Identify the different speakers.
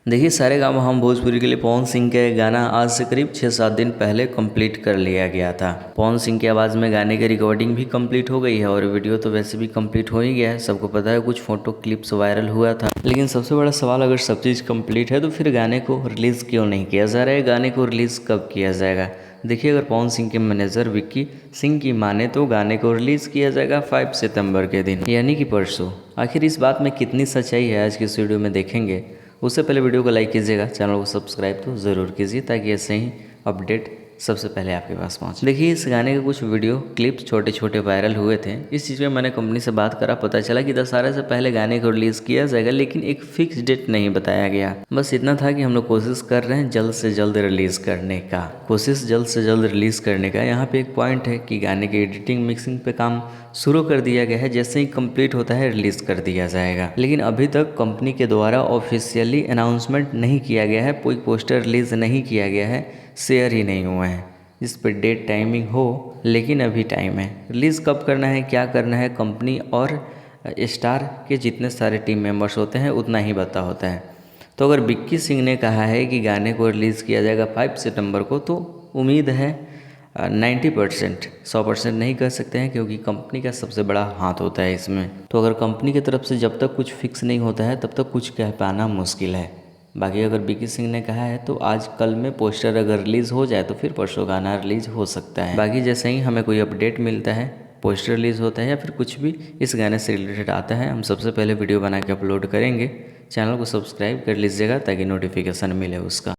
Speaker 1: देखिए सारेगामा हम भोजपुरी के लिए पवन सिंह के गाना आज से करीब 6-7 दिन पहले कंप्लीट कर लिया गया था। पवन सिंह की आवाज़ में गाने की रिकॉर्डिंग भी कंप्लीट हो गई है और वीडियो तो वैसे भी कंप्लीट हो ही गया है। सबको पता है कुछ फ़ोटो क्लिप्स वायरल हुआ था, लेकिन सबसे बड़ा सवाल, अगर सब चीज़ कंप्लीट है तो फिर गाने को रिलीज़ क्यों नहीं किया जा रहा है? गाने को रिलीज़ कब किया जाएगा? देखिए, अगर पवन सिंह के मैनेजर विक्की सिंह की माने तो गाने को रिलीज़ किया जाएगा 5 सितंबर के दिन, यानी कि परसों। आखिर इस बात में कितनी सच्चाई है आज की इस वीडियो में देखेंगे। उससे पहले वीडियो को लाइक कीजिएगा, चैनल को सब्सक्राइब तो ज़रूर कीजिए ताकि ऐसे ही अपडेट सबसे पहले आपके पास पहुंचे। देखिए, इस गाने के कुछ वीडियो क्लिप्स छोटे छोटे वायरल हुए थे। इस चीज़ में मैंने कंपनी से बात करा, पता चला कि दशहरा से पहले गाने को रिलीज़ किया जाएगा, लेकिन एक फिक्स डेट नहीं बताया गया। बस इतना था कि हम लोग कोशिश कर रहे हैं जल्द से जल्द रिलीज़ करने का, यहाँ पे एक पॉइंट है कि गाने की एडिटिंग मिक्सिंग पे काम शुरू कर दिया गया है, जैसे ही कंप्लीट होता है रिलीज़ कर दिया जाएगा। लेकिन अभी तक कंपनी के द्वारा ऑफिशियली अनाउंसमेंट नहीं किया गया है, कोई पोस्टर रिलीज़ नहीं किया गया है, शेयर ही नहीं हुए हैं। इस पर डेट टाइमिंग हो, लेकिन अभी टाइम है। रिलीज़ कब करना है, क्या करना है, कंपनी और स्टार के जितने सारे टीम मेंबर्स होते हैं उतना ही पता होता है। तो अगर विक्की सिंह ने कहा है कि गाने को रिलीज़ किया जाएगा 5 सितंबर को, तो उम्मीद है 90%, 100% नहीं कह सकते हैं, क्योंकि कंपनी का सबसे बड़ा हाथ होता है इसमें। तो अगर कंपनी की तरफ से जब तक कुछ फिक्स नहीं होता है तब तक कुछ कह पाना मुश्किल है। बाकी अगर विक्की सिंह ने कहा है तो आज कल में पोस्टर अगर रिलीज़ हो जाए तो फिर परसों गाना रिलीज़ हो सकता है। बाकी जैसे ही हमें कोई अपडेट मिलता है, पोस्टर रिलीज़ होता है या फिर कुछ भी इस गाने से रिलेटेड आता है, हम सबसे पहले वीडियो बना के अपलोड करेंगे। चैनल को सब्सक्राइब कर लीजिएगा ताकि नोटिफिकेशन मिले उसका।